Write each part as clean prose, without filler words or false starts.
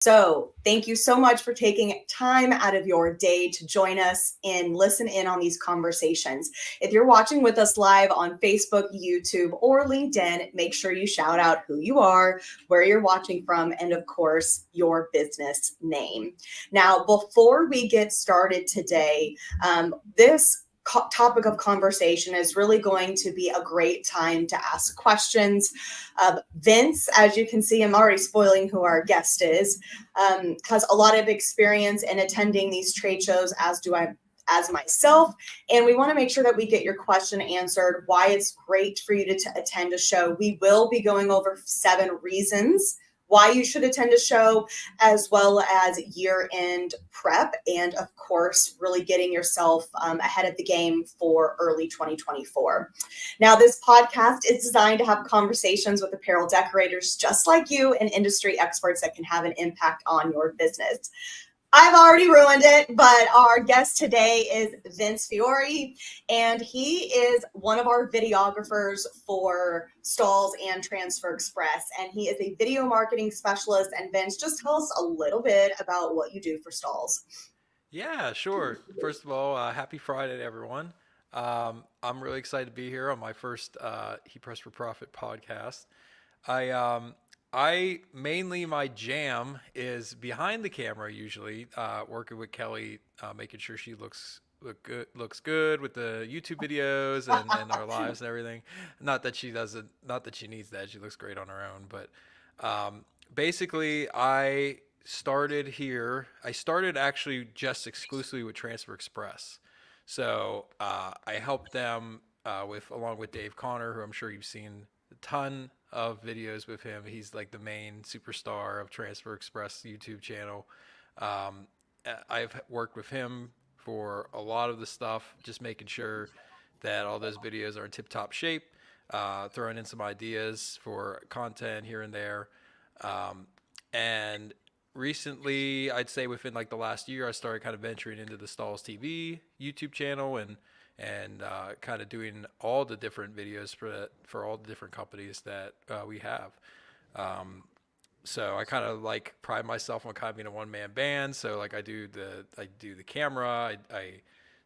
So thank you so much for taking time out of your day to join us and listen in on these conversations. If you're watching with us live on Facebook, YouTube, or LinkedIn, make sure you shout out who you are, where you're watching from, and of course, your business name. Now, before we get started today, this topic of conversation is really going to be a great time to ask questions. Vince, as you can see, I'm already spoiling who our guest is, has a lot of experience in attending these trade shows, as do I, as myself. And we want to make sure that we get your question answered, why it's great for you to attend a show. We will be going over 7 reasons why you should attend a show, as well as year-end prep, and of course, really getting yourself ahead of the game for early 2024. Now, this podcast is designed to have conversations with apparel decorators just like you and industry experts that can have an impact on your business. I've already ruined it, but our guest today is Vince Fiore, and he is one of our videographers for Stahls and Transfer Express, and he is a video marketing specialist. And Vince, just tell us a little bit about what you do for Stahls. Yeah, sure. First of all, happy Friday to everyone. I'm really excited to be here on my first He Press for Profit podcast. I um, I mainly my jam is behind the camera usually, working with Kelly, making sure she looks good with the YouTube videos and our lives and everything. Not that she needs that. She looks great on her own, but basically I started actually just exclusively with Transfer Express. So I helped them along with Dave Connor, who I'm sure you've seen a ton of videos with him. He's like the main superstar of Transfer Express YouTube channel. Um, I've worked with him for a lot of the stuff, just making sure that all those videos are in tip top shape, throwing in some ideas for content here and there. Um, and recently, I'd say within like the last year, I started kind of venturing into the Stahls TV YouTube channel and kind of doing all the different videos for all the different companies that we have. Um, so I kind of like pride myself on kind of being a one man band. So like I do the camera, I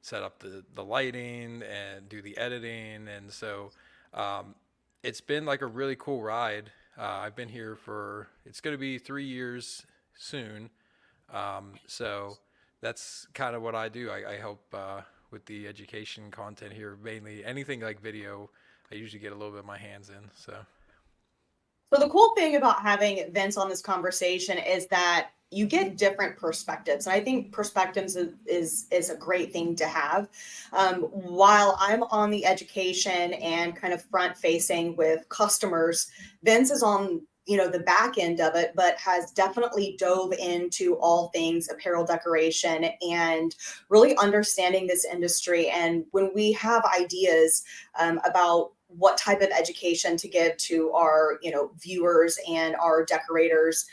set up the lighting and do the editing, and so um, it's been like a really cool ride. I've been here for it's going to be 3 years soon. So that's kind of what I do. I help with the education content here, mainly anything like video. I usually get a little bit of my hands in. So. So the cool thing about having Vince on this conversation is that you get different perspectives, and I think perspectives is a great thing to have. While I'm on the education and kind of front facing with customers, Vince is on the back end of it, but has definitely dove into all things apparel decoration and really understanding this industry. And when we have ideas about what type of education to give to our viewers and our decorators,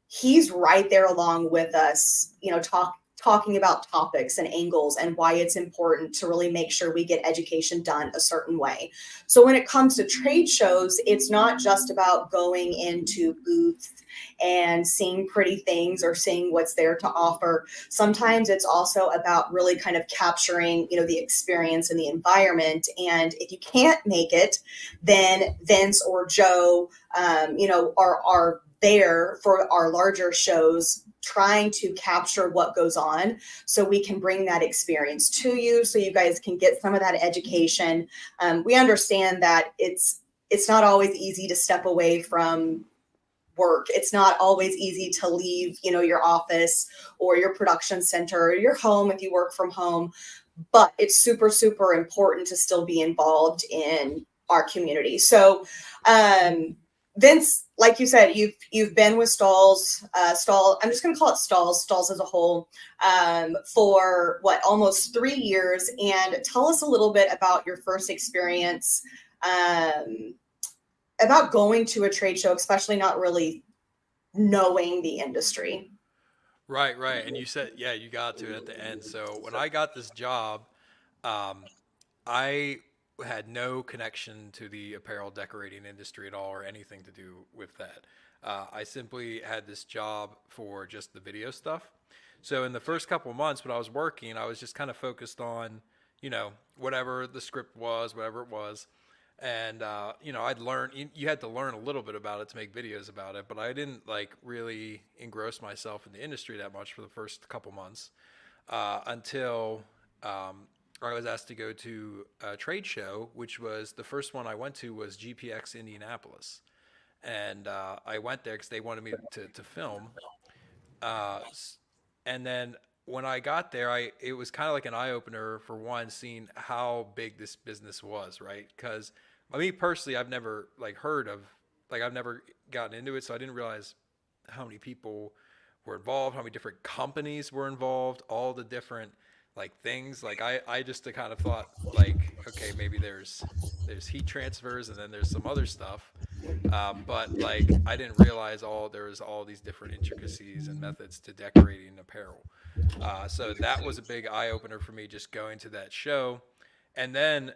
he's right there along with us, talking about topics and angles and why it's important to really make sure we get education done a certain way. So when it comes to trade shows, it's not just about going into booths and seeing pretty things or seeing what's there to offer. Sometimes it's also about really kind of capturing, the experience and the environment. And if you can't make it, then Vince or Joe, are there for our larger shows, trying to capture what goes on so we can bring that experience to you so you guys can get some of that education. We understand that it's not always easy to step away from work. It's not always easy to leave, your office or your production center or your home if you work from home, but it's super, super important to still be involved in our community. So, Vince, like you said, you've been with Stahls, I'm just going to call it Stahls as a whole, for what, almost 3 years. And tell us a little bit about your first experience, about going to a trade show, especially not really knowing the industry. Right, right. And you said, yeah, you got to it at the end. So when I got this job, um, I had no connection to the apparel decorating industry at all or anything to do with that. I simply had this job for just the video stuff. So in the first couple of months when I was working, I was just kind of focused on, whatever the script was, whatever it was. And, I'd learn, you had to learn a little bit about it to make videos about it, but I didn't like really engross myself in the industry that much for the first couple months until I was asked to go to a trade show, which was the first one I went to was GPX Indianapolis. And I went there because they wanted me to film. Uh, and then when I got there, it was kind of like an eye opener for one, seeing how big this business was, right? Because me personally, I've never like heard of, like I've never gotten into it, so I didn't realize how many people were involved, how many different companies were involved, all the different like things. Like I just kind of thought like, okay, maybe there's heat transfers and then there's some other stuff. But like I didn't realize there was all these different intricacies and methods to decorating apparel. So that was a big eye opener for me just going to that show, and then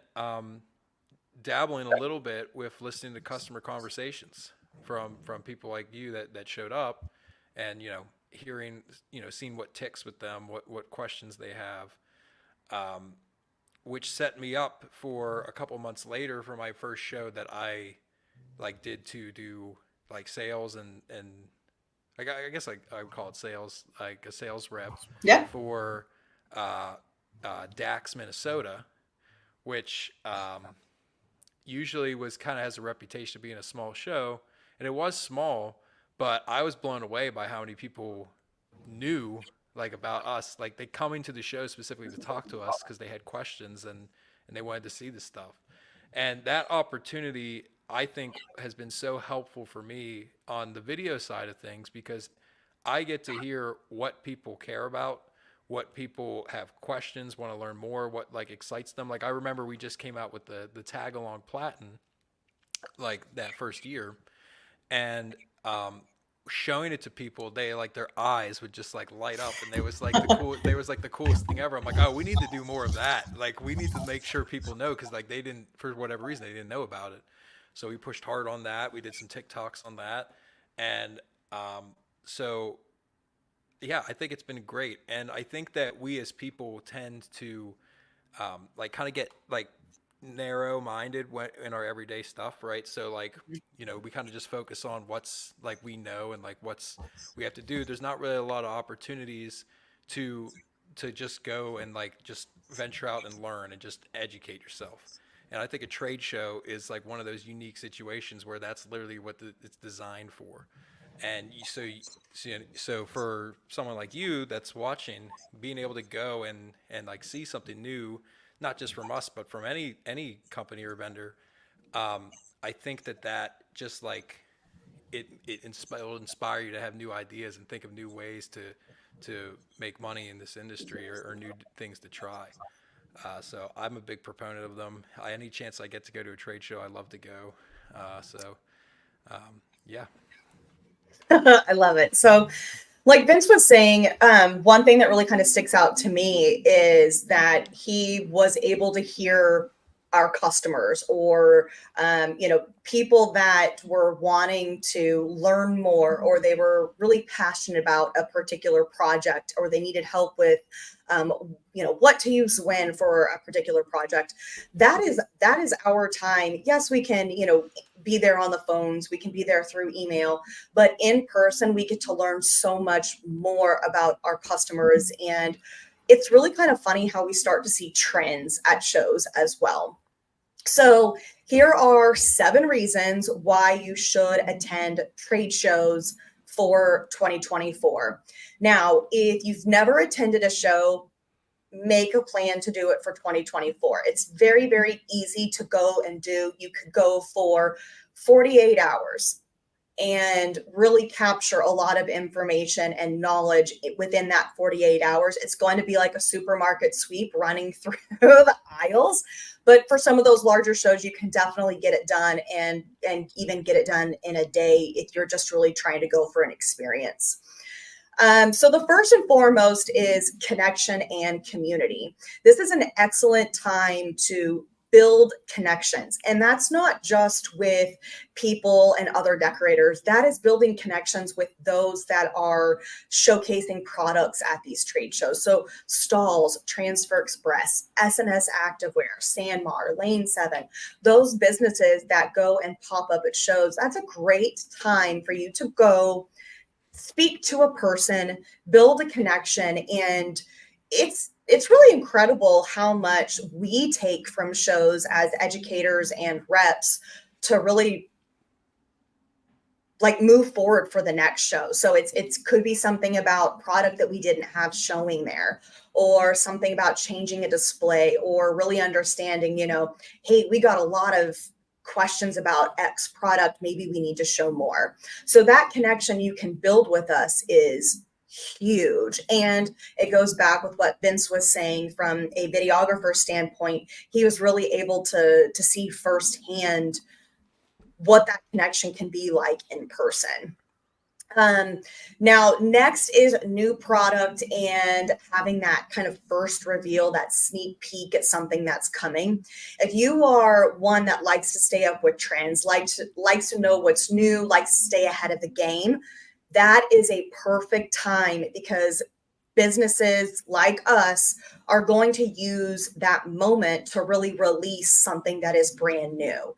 dabbling a little bit with listening to customer conversations from people like you that showed up, and hearing seeing what ticks with them, what questions they have, which set me up for a couple months later for my first show that I like did to do like sales and I guess like I would call it sales, like a sales rep Yeah. for uh, Dax, Minnesota, which usually was kind of has a reputation of being a small show, and it was small, but I was blown away by how many people knew like about us. Like they coming to the show specifically to talk to us because they had questions and they wanted to see this stuff. And that opportunity, I think, has been so helpful for me on the video side of things because I get to hear what people care about, what people have questions, want to learn more, what like excites them. Like I remember we just came out with the tag along platen like that first year, and showing it to people, they like their eyes would just like light up, and they was like the coolest thing ever. I'm like, oh, we need to do more of that. Like we need to make sure people know because like they didn't, for whatever reason, they didn't know about it. So we pushed hard on that. We did some TikToks on that, and so yeah, I think it's been great. And I think that we as people tend to like kind of get like narrow minded in our everyday stuff, right? So like, we kind of just focus on what's like we know and like what's we have to do. There's not really a lot of opportunities to just go and like just venture out and learn and just educate yourself. And I think a trade show is like one of those unique situations where that's literally what it's designed for. And so for someone like you that's watching, being able to go and like see something new, not just from us but from any company or vendor, I think that just like will inspire you to have new ideas and think of new ways to make money in this industry, or new things to try. So I'm a big proponent of them. Any chance I get to go to a trade show, I love to go. Yeah. I love it. So, like Vince was saying, one thing that really kind of sticks out to me is that he was able to hear our customers or people that were wanting to learn more, or they were really passionate about a particular project, or they needed help with what to use when for a particular project. That is our time. Yes, we can be there on the phones, we can be there through email, but in person we get to learn so much more about our customers. And it's really kind of funny how we start to see trends at shows as well. So here are 7 reasons why you should attend trade shows for 2024. Now, if you've never attended a show, make a plan to do it for 2024. It's very, very easy to go and do. You could go for 48 hours and really capture a lot of information and knowledge within that 48 hours. It's going to be like a supermarket sweep running through the aisles. But for some of those larger shows, you can definitely get it done, and even get it done in a day if you're just really trying to go for an experience. So the first and foremost is connection and community. This is an excellent time to build connections. And that's not just with people and other decorators, that is building connections with those that are showcasing products at these trade shows. So Stahls, Transfer Express, SNS Activewear, Sanmar, Lane 7, those businesses that go and pop up at shows, that's a great time for you to go speak to a person, build a connection, and it's really incredible how much we take from shows as educators and reps to really like move forward for the next show. So it's could be something about product that we didn't have showing there, or something about changing a display, or really understanding, hey, we got a lot of questions about X product, maybe we need to show more. So that connection you can build with us is huge. And it goes back with what Vince was saying from a videographer standpoint. He was really able to see firsthand what that connection can be like in person. Um, Now, next is new product and having that kind of first reveal, that sneak peek at something that's coming. If you are one that likes to stay up with trends, likes to know what's new, likes to stay ahead of the game, that is a perfect time, because businesses like us are going to use that moment to really release something that is brand new.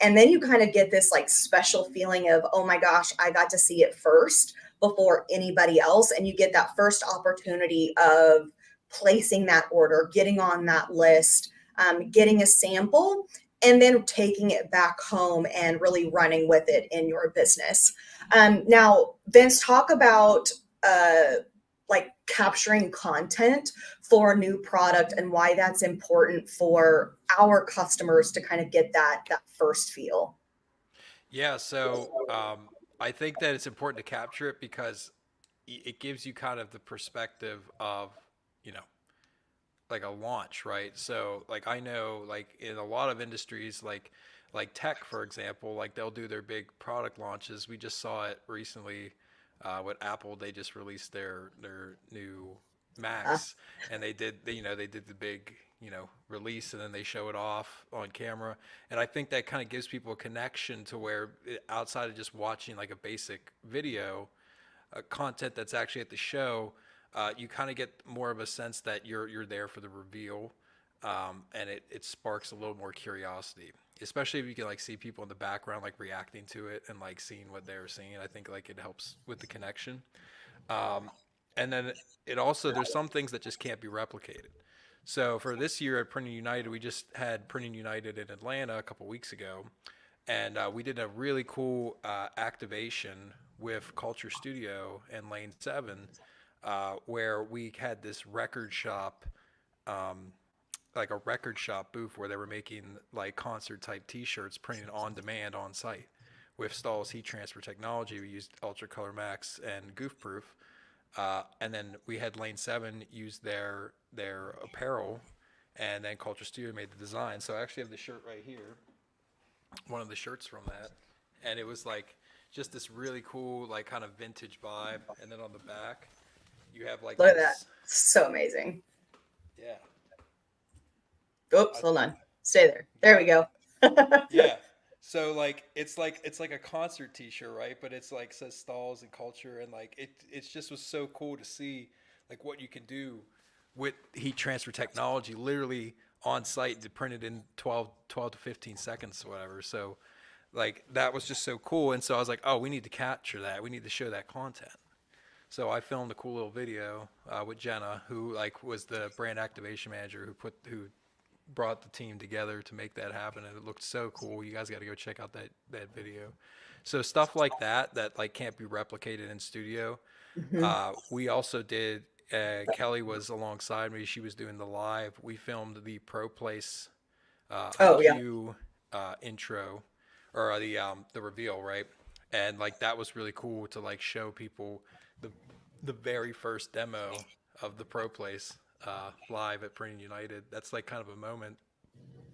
And then you kind of get this like special feeling of, oh my gosh, I got to see it first before anybody else. And you get that first opportunity of placing that order, getting on that list, getting a sample, and then taking it back home and really running with it in your business. Now, Vince, talk about like capturing content for a new product and why that's important for our customers to kind of get that first feel. Yeah, so I think that it's important to capture it because it gives you kind of the perspective of, you know, like a launch, right? So like I know like in a lot of industries like tech for example, like they'll do their big product launches. We just saw it recently with Apple. They just released their new Uh, Macs, and they did the big release, and then they show it off on camera. And I think that kind of gives people a connection to where outside of just watching like a basic video content that's actually at the show, you kind of get more of a sense that you're there for the reveal, and it sparks a little more curiosity, especially if you can like see people in the background like reacting to it and like seeing what they're seeing. I think like it helps with the connection. Um, and then it also there's some things that just can't be replicated. So for this year at Printing United, we just had Printing United in Atlanta a couple weeks ago, and we did a really cool activation with Culture Studio and Lane 7, where we had this record shop, um, like a record shop booth where they were making like concert type T-shirts printed on demand on site with Stahls heat transfer technology. We used Ultra Color Max and Goof Proof, and then we had Lane 7 use their apparel, and then Culture Studio made the design. So I actually have the shirt right here, one of the shirts from that, and it was like just this really cool like kind of vintage vibe. And then on the back you have like Look at that. this, So amazing. yeah, Oops, I, hold on. Stay there. you There we got it, go. yeah. So like it's like a concert T-shirt, right? But it's like says Stalls and Culture, and like it's just was so cool to see like what you can do with heat transfer technology, literally on site to print it in 12 to 15 seconds or whatever. So like that was just so cool, and so I was like, oh, we need to capture that, we need to show that content. So I filmed a cool little video with Jenna, who like was the brand activation manager who brought the team together to make that happen, and it looked so cool. You guys got to go check out that video. So stuff like that like can't be replicated in studio. Mhm. We also did. Kelly was alongside me. She was doing the live. We filmed the Pro Place Oh yeah. IQ intro, or the reveal, right? And like that was really cool to like show people the the very first demo of the Pro Place live at Printing United. That's like kind of a moment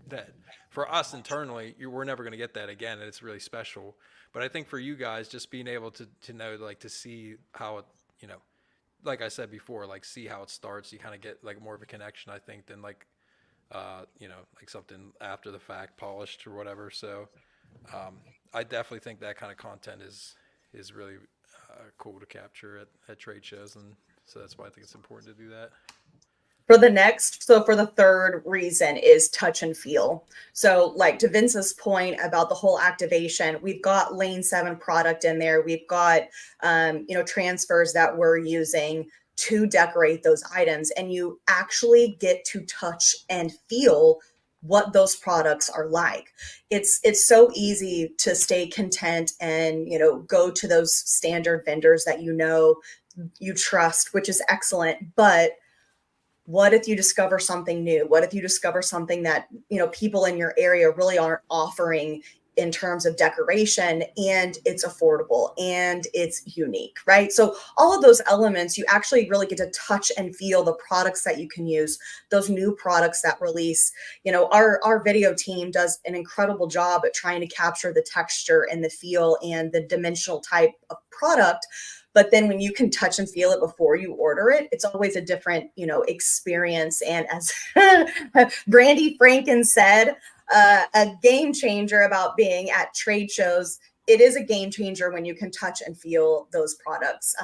that for us internally, we're never going to get that again, and it's really special. But I think for you guys, just being able to know, like to see how it, you know, like I said before, like see how it starts, you kind of get like more of a connection, I think, than like like something after the fact, polished or whatever. So um, I definitely think that kind of content is really cool to capture at trade shows, and so that's why I think it's important to do that. For the third reason is touch and feel. So like to Vince's point about the whole activation, we've got lane 7 product in there. We've got, transfers that we're using to decorate those items, and you actually get to touch and feel what those products are like. It's so easy to stay content and, go to those standard vendors that you trust, which is excellent. But what if you discover something new? What if you discover something that, people in your area really aren't offering in terms of decoration, and it's affordable and it's unique, right? So all of those elements, you actually really get to touch and feel the products that you can use, those new products that release. Our video team does an incredible job at trying to capture the texture and the feel and the dimensional type of product. But then when you can touch and feel it before you order it, it's always a different, experience. And as Brandy Franken said, a game changer about being at trade shows, it is a game changer when you can touch and feel those products.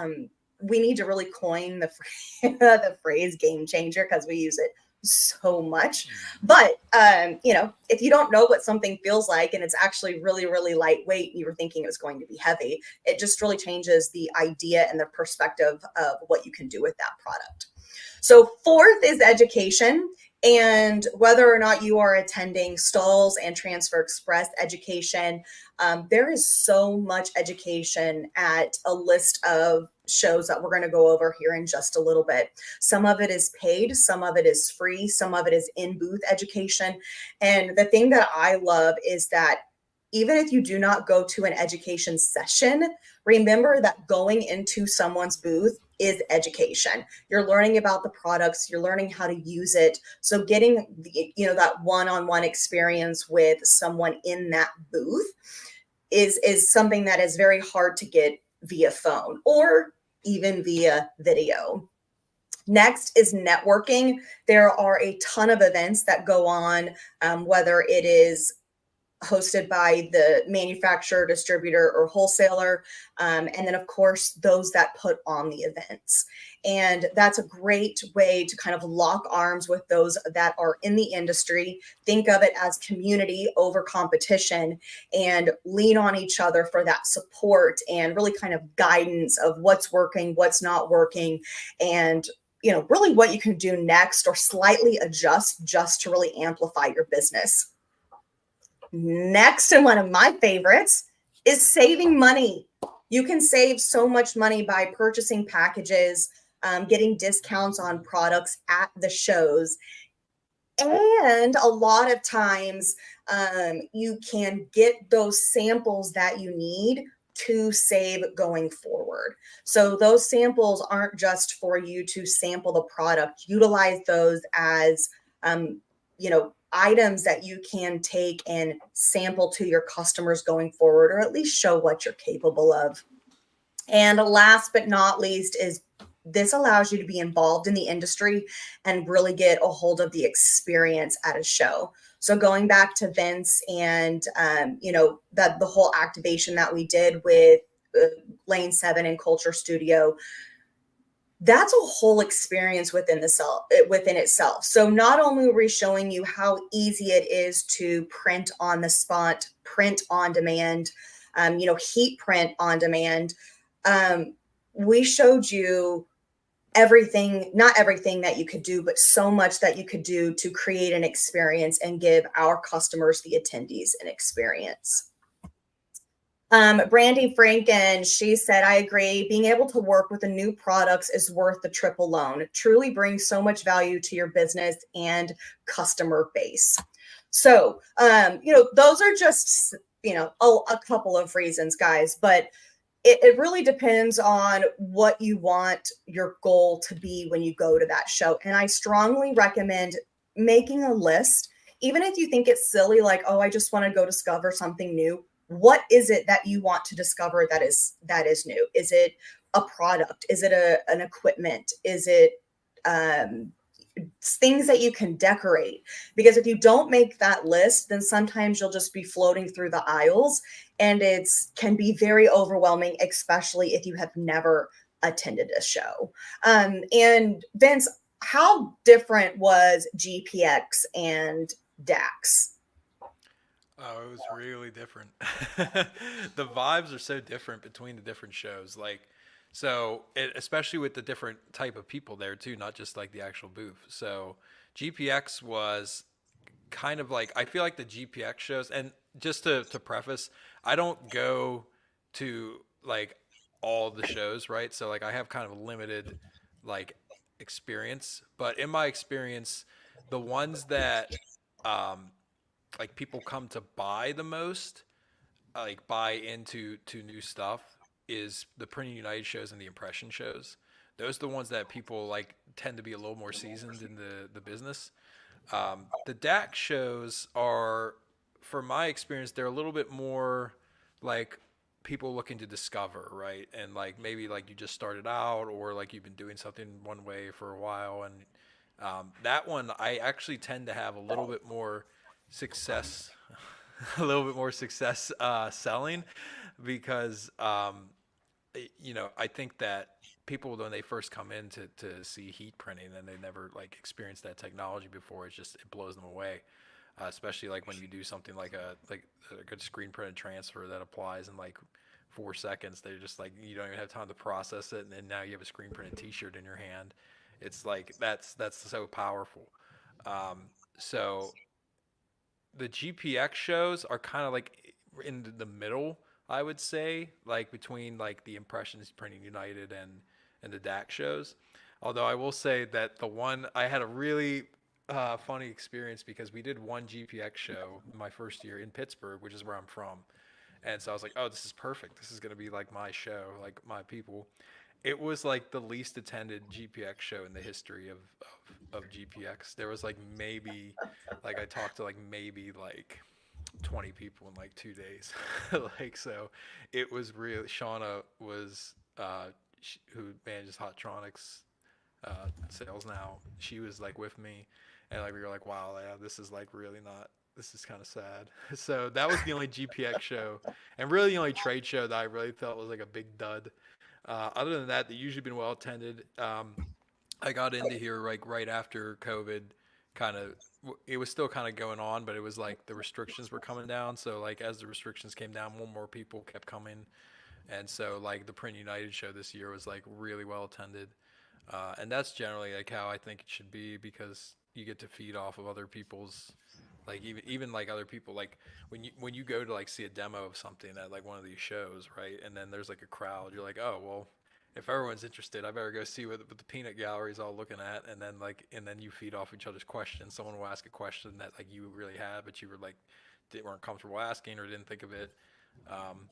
We need to really coin the phrase game changer, because we use it so much. But if you don't know what something feels like and it's actually really, really lightweight, you were thinking it was going to be heavy, it just really changes the idea and the perspective of what you can do with that product. So fourth is education. And whether or not you are attending Stahls and Transfer Express education, there is so much education at a list of shows that we're going to go over here in just a little bit. Some of it is paid, some of it is free, some of it is in booth education. And the thing that I love is that even if you do not go to an education session, remember that going into someone's booth is education. You're learning about the products, you're learning how to use it. So getting that one-on-one experience with someone in that booth is something that is very hard to get via phone or even via video. Next is networking. There are a ton of events that go on, whether it is hosted by the manufacturer, distributor, or wholesaler. And then, of course, those that put on the events. And that's a great way to kind of lock arms with those that are in the industry. Think of it as community over competition, and lean on each other for that support and really kind of guidance of what's working, what's not working, and really what you can do next or slightly adjust just to really amplify your business. Next, and one of my favorites, is saving money. You can save so much money by purchasing packages, getting discounts on products at the shows. And a lot of times you can get those samples that you need to save going forward. So those samples aren't just for you to sample the product. Utilize those as, items that you can take and sample to your customers going forward, or at least show what you're capable of. And last but not least is this allows you to be involved in the industry and really get a hold of the experience at a show. So going back to Vince and, that the whole activation that we did with Lane 7 and Culture Studio, that's a whole experience within itself. So not only are we showing you how easy it is to print on the spot, print on demand, heat print on demand, we showed you not everything that you could do, but so much that you could do to create an experience and give our customers, the attendees, an experience. Brandy Franken, she said, I agree. Being able to work with the new products is worth the trip alone. It truly brings so much value to your business and customer base. So, those are just, a couple of reasons, guys, but it really depends on what you want your goal to be when you go to that show. And I strongly recommend making a list, even if you think it's silly, like, oh, I just want to go discover something new. What is it that you want to discover that is new? Is it a product? Is it an equipment? Is it things that you can decorate. Because if you don't make that list, then sometimes you'll just be floating through the aisles, and it's can be very overwhelming, especially if you have never attended a show. And Vince, how different was GPX and DAX? Oh, it was really different. The vibes are so different between the different shows. Especially with the different type of people there too, not just like the actual booth. So GPX was kind of like, I feel like the GPX shows, and just to preface, I don't go to like all the shows, right? So like I have kind of a limited like experience, but in my experience, the ones that um like people come to buy the most, like buy into to new stuff, is the Printing United shows and the impression shows. Those are the ones that people like tend to be a little more seasoned in the business. The DAX shows are, from my experience, they're a little bit more like people looking to discover, right? And like maybe like you just started out, or like you've been doing something one way for a while. And that one, I actually tend to have a little bit more success, a little bit more success selling, because I think that people, when they first come in to see heat printing and they never like experienced that technology before, it blows them away. Especially like when you do something like a good screen printed transfer that applies in like 4 seconds. They're just like, you don't even have time to process it, and then now you have a screen printed T-shirt in your hand. It's like that's so powerful. Um, so the GPX shows are kind of like in the middle, I would say, like between like the Impressions Printing United and the DAC shows. Although I will say that the one I had a really funny experience, because we did one GPX show my first year in Pittsburgh, which is where I'm from. And so I was like, oh, this is perfect. This is going to be like my show, like my people. It was like the least attended GPX show in the history of GPX. There was like maybe, like I talked to like maybe like 20 people in like 2 days. Like, so it was really, Shauna was, who manages Hotronics sales now. She was like with me, and like we were like, wow, yeah, this is like really not. This is kind of sad. So that was the only GPX show, and really the only trade show that I really felt was like a big dud. Other than that, they usually been well attended. I got into here like right after COVID. Kind of, it was still kind of going on, but it was like the restrictions were coming down. So like as the restrictions came down, more people kept coming, and so like the Print United show this year was like really well attended. And that's generally like how I think it should be, because you get to feed off of other people's, like even like other people, like when you go to like see a demo of something at like one of these shows, right? And then there's like a crowd, you're like, oh well, if everyone's interested, I better go see what the peanut gallery is all looking at. And then you feed off each other's questions. Someone will ask a question that like you really had, but you were like weren't comfortable asking or didn't think of it. Um,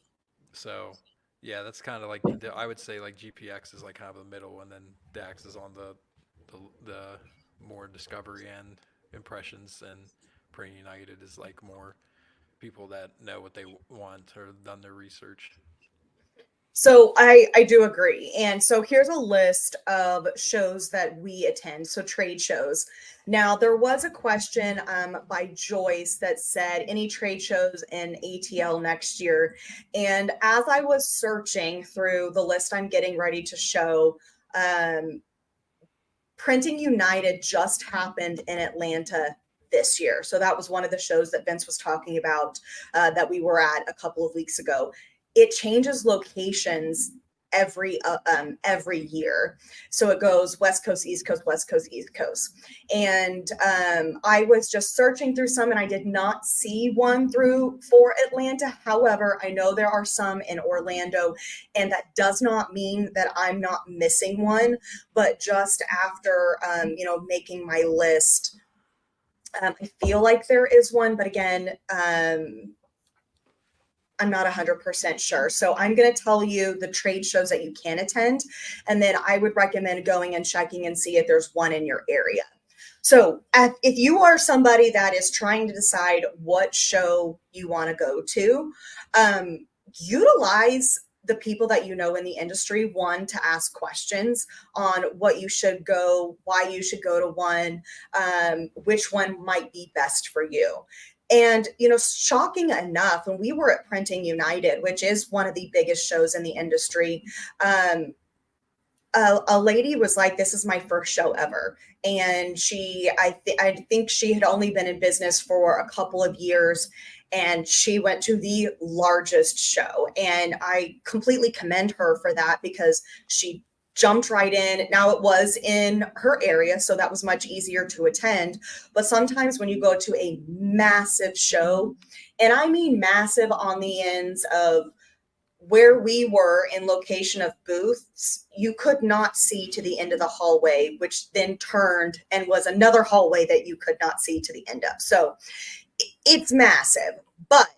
so yeah, that's kind of like I would say like GPX is like kind of the middle, and then DAX is on the more discovery and impressions, and Praying United is like more people that know what they want or done their research. So I do agree. And so here's a list of shows that we attend. So trade shows. Now there was a question by Joyce that said any trade shows in ATL next year. And as I was searching through the list I'm getting ready to show, um, Printing United just happened in Atlanta this year. So that was one of the shows that Vince was talking about that we were at a couple of weeks ago. It changes locations every year. So it goes West Coast, East Coast, West Coast, East Coast. And I was just searching through some, and I did not see one through for Atlanta. However, I know there are some in Orlando, and that does not mean that I'm not missing one. But just after making my list, I feel like there is one, but again, I'm not 100% sure. So I'm going to tell you the trade shows that you can attend. And then I would recommend going and checking and see if there's one in your area. So if you are somebody that is trying to decide what show you want to go to, utilize the people that you know in the industry, one, to ask questions on what you should go, why you should go to one, which one might be best for you. And, shocking enough, when we were at Printing United, which is one of the biggest shows in the industry, um, a lady was like, "This is my first show ever," and I think she had only been in business for a couple of years, and she went to the largest show, and I completely commend her for that because she jumped right in. Now it was in her area, so that was much easier to attend. But sometimes when you go to a massive show, and I mean massive on the ends of where we were in location of booths, you could not see to the end of the hallway, which then turned and was another hallway that you could not see to the end of. So it's massive. But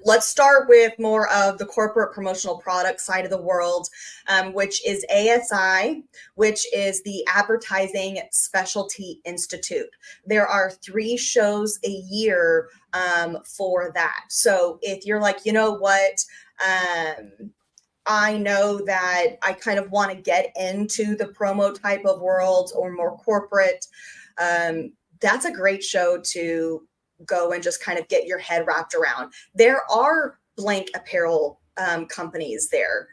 let's start with more of the corporate promotional product side of the world, which is ASI, which is the Advertising Specialty Institute. There are 3 shows a year for that. So if you're like, you know what, I know that I kind of want to get into the promo type of world or more corporate, that's a great show to go and just kind of get your head wrapped around. There are blank apparel companies there.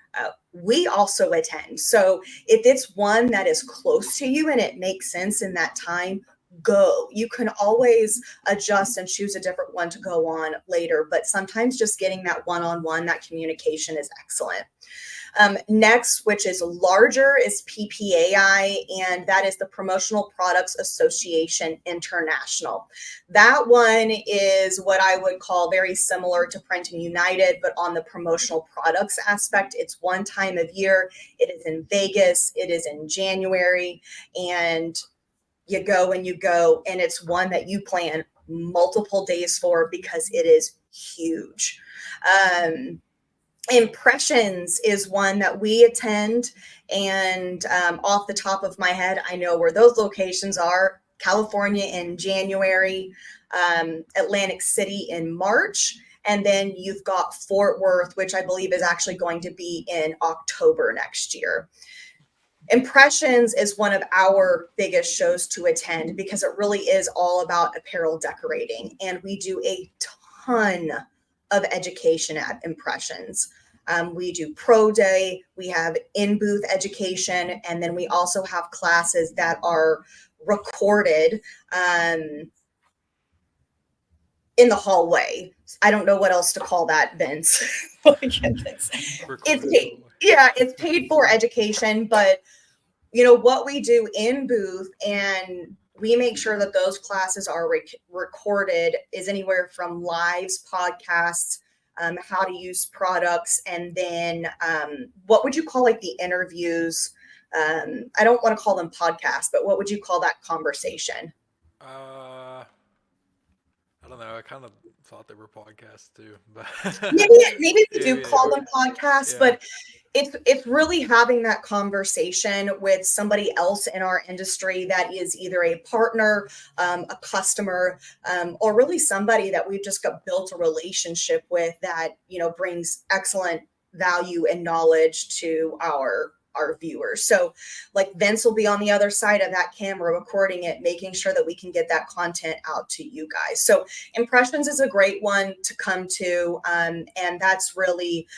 We also attend. So if it's one that is close to you and it makes sense in that time, go. You can always adjust and choose a different one to go on later, but sometimes just getting that one-on-one, that communication is excellent. Next, which is larger, is PPAI, and that is the Promotional Products Association International. That one is what I would call very similar to Printing United, but on the promotional products aspect. It's one time of year. It is in Vegas. It is in January, and you go and you go, and it's one that you plan multiple days for because it is huge. Impressions is one that we attend, and off the top of my head, I know where those locations are: California in January, Atlantic City in March, and then you've got Fort Worth, which I believe is actually going to be in October next year. Impressions is one of our biggest shows to attend because it really is all about apparel decorating, and we do a ton of education at Impressions. We do pro day, we have in booth education, and then we also have classes that are recorded in the hallway. I don't know what else to call that, Vince. It's Recorded. paid, yeah, it's paid for education, but what we do in booth, and we make sure that those classes are recorded, is anywhere from lives, podcasts, how to use products, and then what would you call like the interviews? I don't want to call them podcasts, but what would you call that conversation? Uh, I don't know. I kind of thought they were podcasts too, but Maybe we do maybe they call are. them podcasts, Yeah. but it's really having that conversation with somebody else in our industry that is either a partner, a customer, or really somebody that we've just got built a relationship with that brings excellent value and knowledge to our viewers. So like Vince will be on the other side of that camera recording it, making sure that we can get that content out to you guys. So Impressions is a great one to come to, and that's really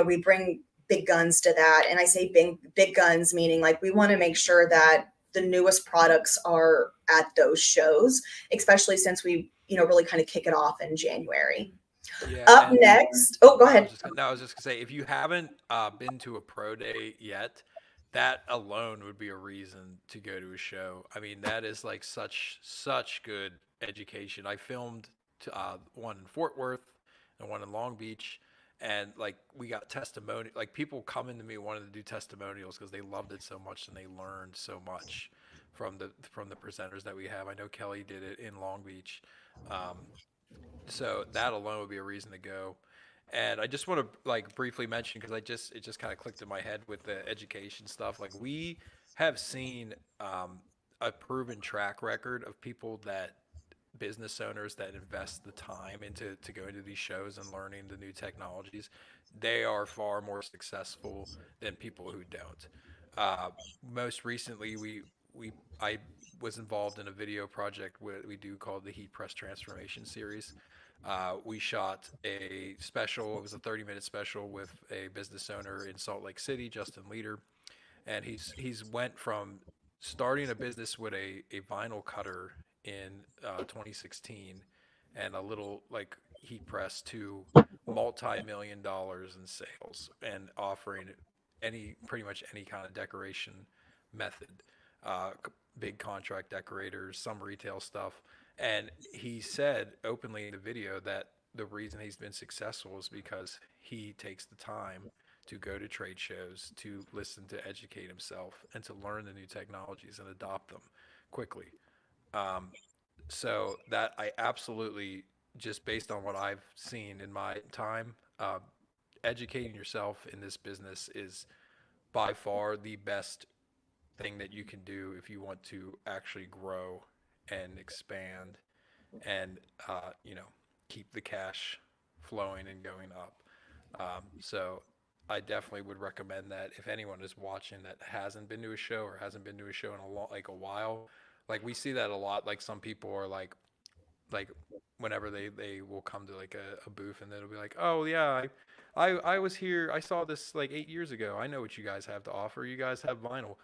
we bring big guns to that. And I say big guns, meaning like we want to make sure that the newest products are at those shows, especially since we, really kind of kick it off in January. Yeah, Up and next, oh, go I was ahead. just gonna, no, I was just gonna say, if you haven't been to a pro day yet, that alone would be a reason to go to a show. I mean, that is like such good education. I filmed one in Fort Worth and one in Long Beach, and like we got testimony. Like people coming to me wanting to do testimonials because they loved it so much and they learned so much from the presenters that we have. I know Kelly did it in Long Beach. Um, so that alone would be a reason to go. And I just want to like briefly mention because it just kind of clicked in my head with the education stuff. Like we have seen a proven track record of people that business owners that invest the time into to go to these shows and learning the new technologies, they are far more successful than people who don't. Uh, Most recently, we I was involved in a video project we do called the Heat Press Transformation Series. We shot a special. It was a 30-minute special with a business owner in Salt Lake City, Justin Leader, and he's went from starting a business with a vinyl cutter in 2016 and a little like heat press to multi-million dollars in sales and offering any pretty much any kind of decoration method, uh, big contract decorators, some retail stuff. And he said openly in the video that the reason he's been successful is because he takes the time to go to trade shows, to listen, to educate himself, and to learn the new technologies and adopt them quickly. Um, so that I absolutely, just based on what I've seen in my time, educating yourself in this business is by far the best thing that you can do if you want to actually grow and expand and keep the cash flowing and going up. So I definitely would recommend that if anyone is watching that hasn't been to a show or hasn't been to a show in like a while. Like we see that a lot. Like some people are like whenever they will come to like a booth and it'll be like, oh yeah, I was here, I saw this like 8 years ago, I know what you guys have to offer, you guys have vinyl.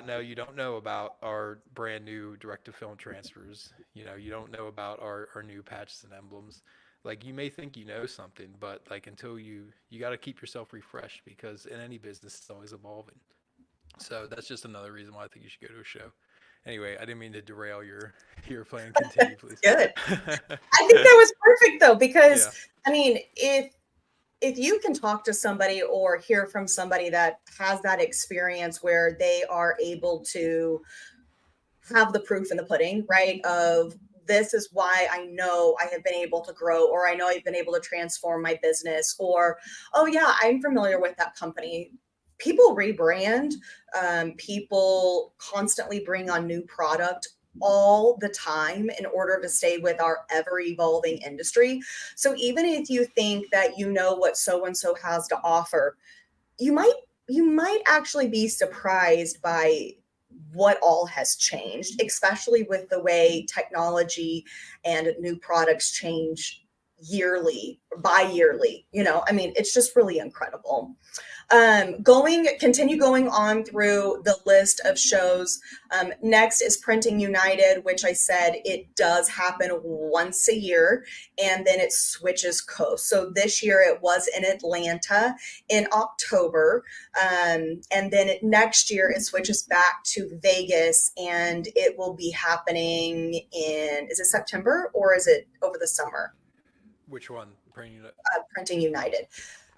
No, you don't know about our brand new direct to film transfers. You don't know about our new patches and emblems. Like you may think you know something, but like until you got to keep yourself refreshed because in any business it's always evolving. So that's just another reason why I think you should go to a show. Anyway, I didn't mean to derail your plan. Continue, please. Good. I think that was perfect though, because Yeah. I mean, if you can talk to somebody or hear from somebody that has that experience where they are able to have the proof in the pudding, right? Of this is why I know I have been able to grow, or I know I've been able to transform my business, or, oh, yeah, I'm familiar with that company. People rebrand, people constantly bring on new product all the time in order to stay with our ever evolving industry. So even if you think that you know what so and so has to offer, you might you might actually be surprised by what all has changed, especially with the way technology and new products change yearly, bi-yearly. I mean, it's just really incredible. Continue going on through the list of shows. Next is Printing United, which I said it does happen once a year, and then it switches coast. So this year it was in Atlanta in October, and then next year it switches back to Vegas, and it will be happening in, is it September or is it over the summer? Which one? Bringing it. Printing United.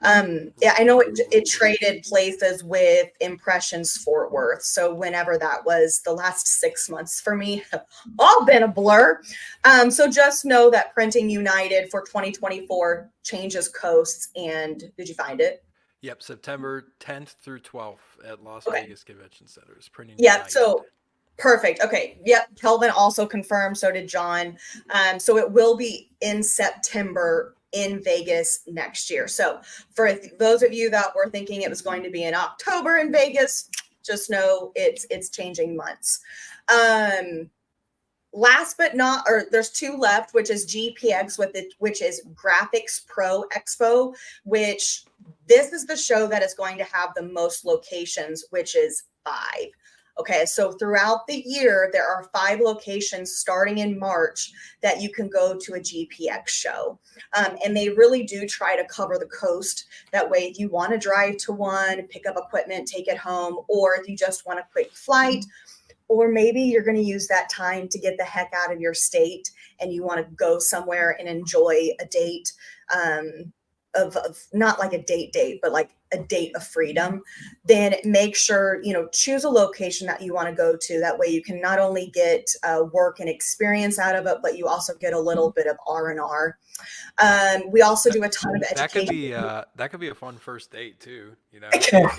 Yeah, I know it traded places with Impressions Fort Worth. So whenever that was, the last 6 months for me have all been a blur. So just know that Printing United for 2024 changes coasts. And did you find it? Yep, September 10th through 12th at Las Okay. Vegas Convention Center is Printing Yeah. United. So perfect. Okay. Yep. Kelvin also confirmed. So did John. So it will be in September in Vegas next year. So for those of you that were thinking it was going to be in October in Vegas, just know it's changing months. Last but not, or there's two left, which is GPX which is Graphics Pro Expo, which this is the show that is going to have the most locations, which is 5. Okay, so throughout the year, there are 5 locations starting in March that you can go to a GPX show. And they really do try to cover the coast. That way, if you want to drive to one, pick up equipment, take it home, or if you just want a quick flight, or maybe you're going to use that time to get the heck out of your state and you want to go somewhere and enjoy a date, of not like a date, but like a date of freedom, then make sure, choose a location that you want to go to. That way you can not only get work and experience out of it, but you also get a little bit of R&R. We also do a ton of That education. could be a fun first date too. You know,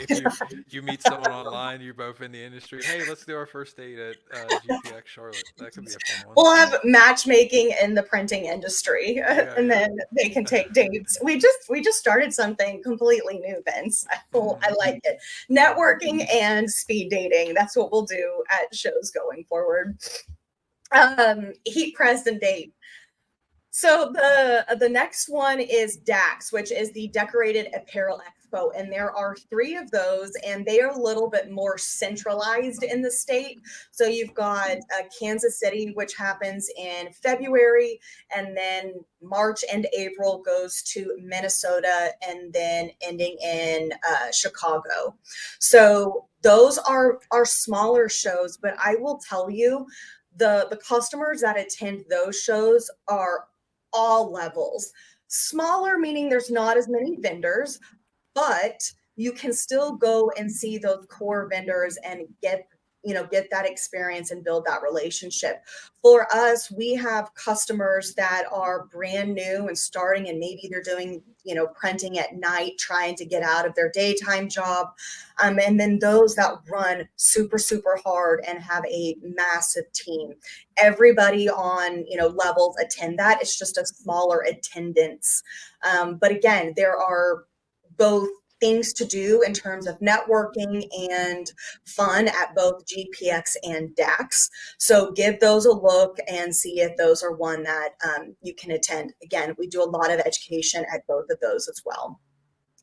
if you meet someone online, you're both in the industry. Hey, let's do our first date at GPX Charlotte. That could be a fun one. We'll have matchmaking in the printing industry, Yeah, and yeah. then they can take dates. We just started something completely new, Vince. I like it. Networking and speed dating. That's what we'll do at shows going forward. Heat press and date. So the next one is DAX, which is the Decorated Apparel Expo, and there are three of those, and they are a little bit more centralized in the state. So you've got Kansas City, which happens in February, and then March and April goes to Minnesota, and then ending in Chicago. So those are smaller shows, but I will tell you, the customers that attend those shows are all levels. Smaller, meaning there's not as many vendors, but you can still go and see those core vendors and get that experience and build that relationship. For us, we have customers that are brand new and starting, and maybe they're doing printing at night, trying to get out of their daytime job, and then those that run super hard and have a massive team. Everybody on levels attend that. It's just a smaller attendance, but again, there are both things to do in terms of networking and fun at both GPX and DAX. So give those a look and see if those are one that you can attend. Again, we do a lot of education at both of those as well.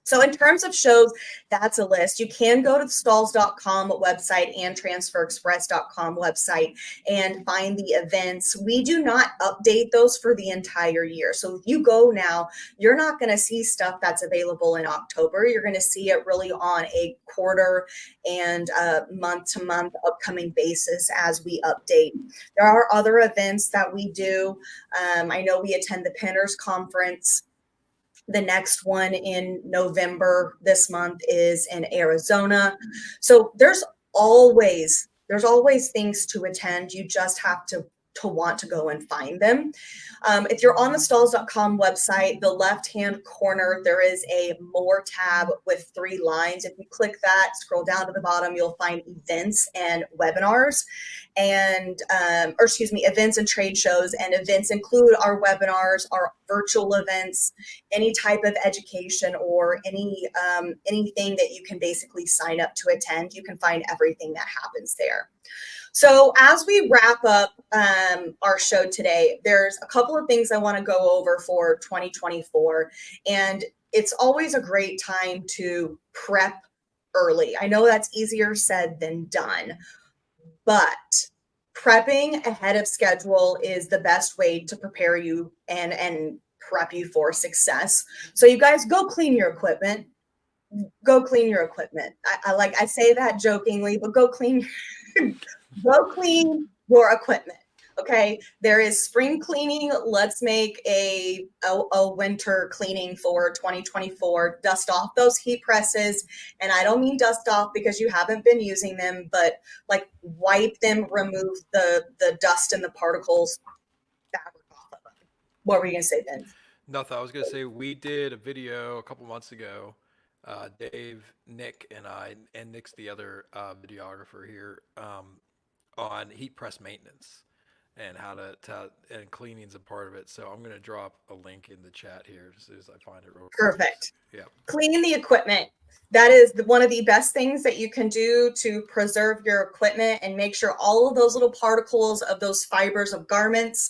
So in terms of shows, that's a list. You can go to the Stahls.com website and transferexpress.com website and find the events. We do not update those for the entire year. So if you go now, you're not going to see stuff that's available in October. You're going to see it really on a quarter and month-to-month upcoming basis as we update. There are other events that we do. I know we attend the Pinners Conference. The next one in November this month is in Arizona. So there's always things to attend. You just have to want to go and find them. If you're on the Stahls.com website, the left-hand corner, there is a More tab with 3 lines. If you click that, scroll down to the bottom, you'll find events and webinars, and events and trade shows. And events include our webinars, our virtual events, any type of education, or anything that you can basically sign up to attend. You can find everything that happens there. So as we wrap up our show today, there's a couple of things I want to go over for 2024. And it's always a great time to prep early. I know that's easier said than done, but prepping ahead of schedule is the best way to prepare you and prep you for success. So you guys go clean your equipment. Go clean your equipment. I say that jokingly, but go clean your equipment. Okay, there is spring cleaning. Let's make a winter cleaning for 2024. Dust off those heat presses, and I don't mean dust off because you haven't been using them, but like wipe them, remove the dust and the particles, fabric off of them. What were you gonna say, Ben? Nothing. I was gonna say we did a video a couple months ago. Dave, Nick, and I, and Nick's the other videographer here, on heat press maintenance and how to and cleaning's a part of it. So I'm gonna drop a link in the chat here as soon as I find it real quick. Perfect. Yeah. Clean the equipment. That is one of the best things that you can do to preserve your equipment and make sure all of those little particles of those fibers of garments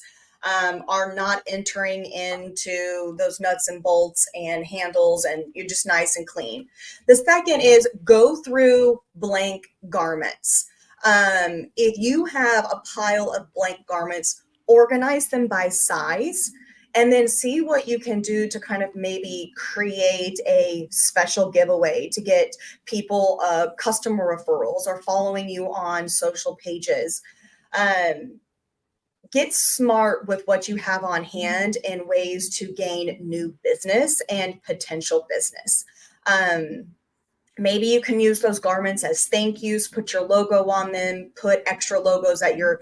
are not entering into those nuts and bolts and handles, and you're just nice and clean. The second is go through blank garments. If you have a pile of blank garments, organize them by size, and then see what you can do to kind of maybe create a special giveaway to get people customer referrals or following you on social pages. Get smart with what you have on hand in ways to gain new business and potential business. Maybe you can use those garments as thank yous, put your logo on them, put extra logos that you're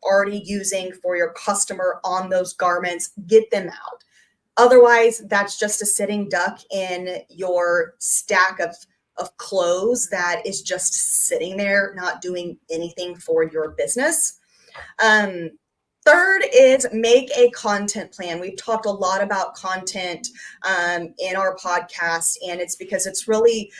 already using for your customer on those garments, get them out. Otherwise, that's just a sitting duck in your stack of clothes that is just sitting there, not doing anything for your business. Um, Third is make a content plan. We've talked a lot about content in our podcast, and it's because it's really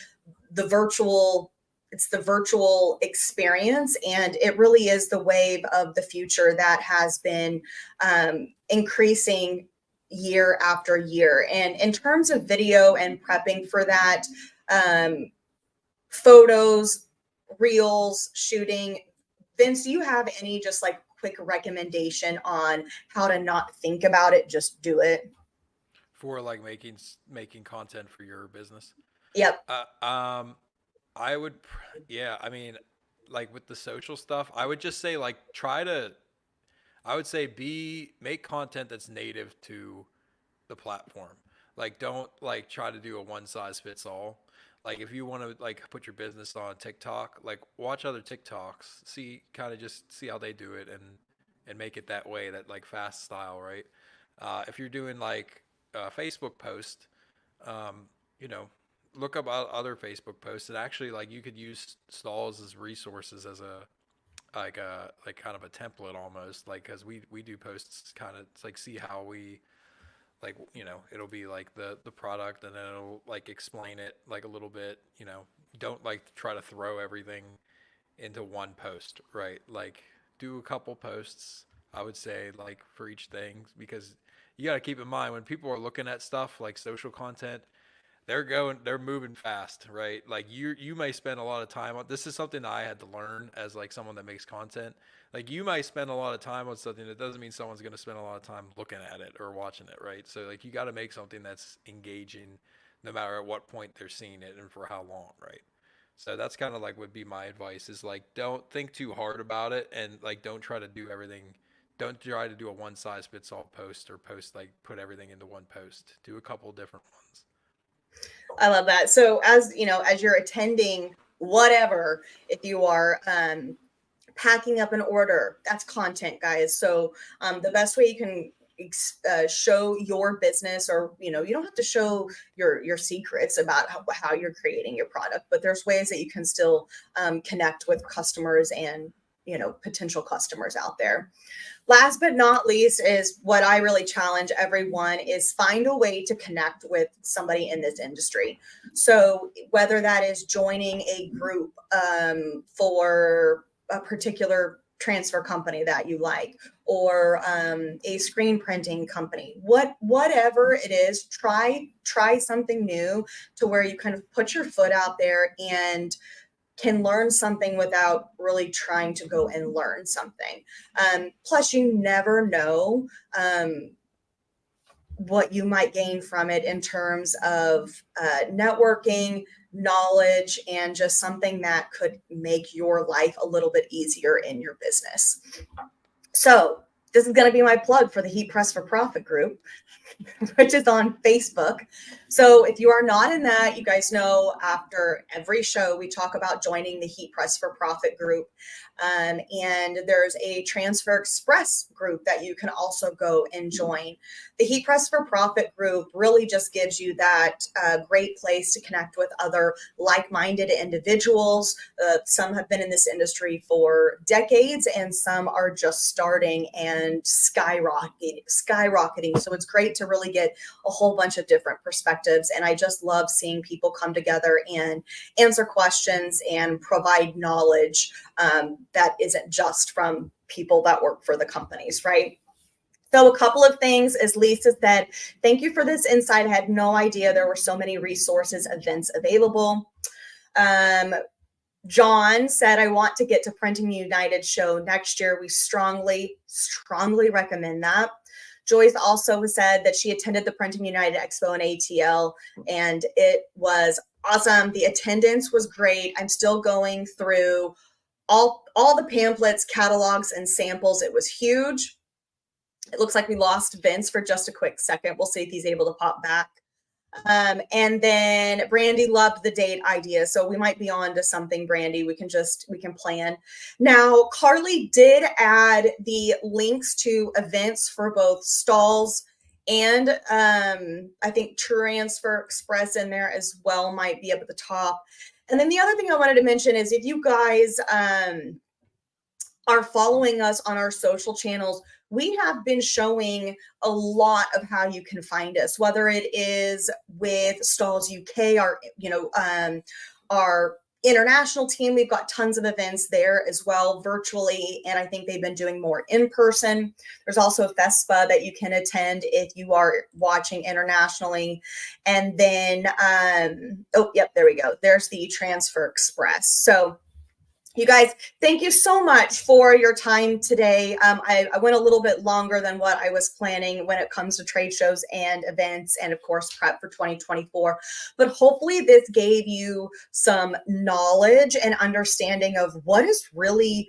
the virtual it's the virtual experience, and it really is the wave of the future that has been increasing year after year. And in terms of video and prepping for that, um, photos, reels, shooting, Vince, do you have any just like quick recommendation on how to not think about it, just do it? For like making content for your business. Yep. Uh, um, I would, yeah. I mean, like with the social stuff, I would just say like try to. I would say be make content that's native to the platform. Like don't like try to do a one size fits all. Like if you want to like put your business on TikTok, like watch other TikToks, see kind of just see how they do it and make it that way, that like fast style, right? If you're doing like a Facebook post, um, you know, look up other Facebook posts, and actually like you could use Stahls as resources as a like kind of a template almost, like because we do posts kind of like see how we like, you know, it'll be like the product, and then it'll like explain it like a little bit, you know. Don't like try to throw everything into one post, right? Like do a couple posts, I would say, like for each thing, because you got to keep in mind when people are looking at stuff like social content, they're moving fast, right? Like you may spend a lot of time on this. Is something that I had to learn as like someone that makes content. Like you might spend a lot of time on something, that doesn't mean someone's going to spend a lot of time looking at it or watching it, right? So like you got to make something that's engaging no matter at what point they're seeing it and for how long, right? So that's kind of like would be my advice, is like don't think too hard about it, and like don't try to do everything. Don't try to do a one size fits all post, or post like put everything into one post. Do a couple different ones. I love that. So as you know, as you're attending whatever, if you are packing up an order, that's content, guys. So the best way you can show your business, or you know, you don't have to show your secrets about how you're creating your product, but there's ways that you can still connect with customers and, you know, potential customers out there. Last but not least is what I really challenge everyone is find a way to connect with somebody in this industry. So whether that is joining a group for a particular transfer company that you like, or a screen printing company, whatever it is, try something new to where you kind of put your foot out there and can learn something without really trying to go and learn something. Plus, you never know what you might gain from it in terms of networking, knowledge, and just something that could make your life a little bit easier in your business. So, this is going to be my plug for the Heat Press for Profit group, which is on Facebook. So if you are not in that, you guys know after every show, we talk about joining the Heat Press for Profit group. And there's a Transfer Express group that you can also go and join. The Heat Press for Profit group really just gives you that great place to connect with other like-minded individuals. Some have been in this industry for decades, and some are just starting and skyrocketing. So it's great to really get a whole bunch of different perspectives. And I just love seeing people come together and answer questions and provide knowledge that isn't just from people that work for the companies, right? So a couple of things, as Lisa said, thank you for this insight. I had no idea there were so many resources, events available. John said, I want to get to Printing United show next year. We strongly recommend that. Joyce also said that she attended the Printing United Expo in ATL, and it was awesome. The attendance was great. I'm still going through all the pamphlets, catalogs, and samples. It was huge. It looks like we lost Vince for just a quick second. We'll see if he's able to pop back. And then Brandy loved the date idea. So we might be on to something, Brandy. We can plan. Now, Carly did add the links to events for both Stahls and I think Transfer Express in there as well might be up at the top. And then the other thing I wanted to mention is if you guys are following us on our social channels, we have been showing a lot of how you can find us, whether it is with Stahls UK, our international team. We've got tons of events there as well virtually, and I think they've been doing more in person. There's also FESPA that you can attend if you are watching internationally. And then oh yep, there we go, there's the Transfer Express. So you guys, thank you so much for your time today. I went a little bit longer than what I was planning when it comes to trade shows and events, and of course, prep for 2024. But hopefully this gave you some knowledge and understanding of what is really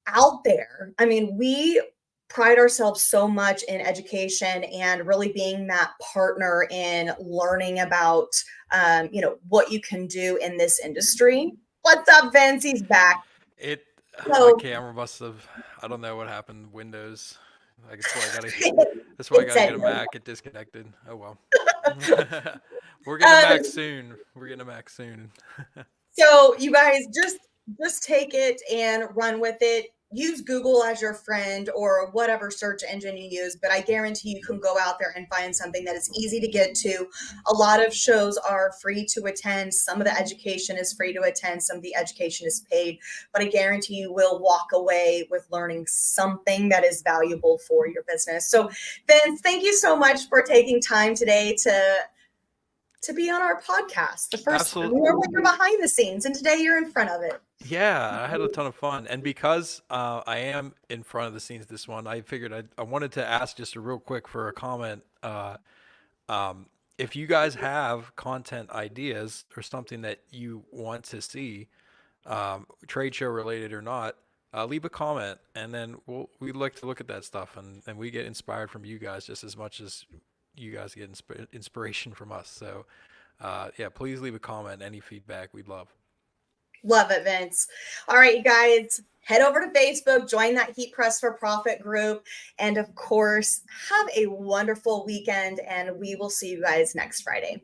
out there. I mean, we pride ourselves so much in education and really being that partner in learning about, what you can do in this industry. What's up, Vince? He's back. It my So camera must have, I don't know what happened. Windows. Like that's why I gotta that's why I it gotta said get a no. Mac. It disconnected. Oh well. We're getting a Mac Um, soon. We're getting a Mac soon. So you guys just take it and run with it. Use Google as your friend or whatever search engine you use, but I guarantee you can go out there and find something that is easy to get to. A lot of shows are free to attend. Some of the education is free to attend. Some of the education is paid, but I guarantee you will walk away with learning something that is valuable for your business. So Vince, thank you so much for taking time today to be on our podcast. The first time. Absolutely. Normally you're behind the scenes, and today you're in front of it. Yeah, I had a ton of fun, and because I am in front of the scenes this one, I figured I wanted to ask just a real quick for a comment. If you guys have content ideas or something that you want to see, trade show related or not, leave a comment, and then we'd like to look at that stuff, and we get inspired from you guys just as much as you guys get inspiration from us. So, yeah, please leave a comment. Any feedback, we'd love. Love it, Vince. All right, you guys, head over to Facebook, join that Heat Press for Profit group, and of course, have a wonderful weekend, and we will see you guys next Friday.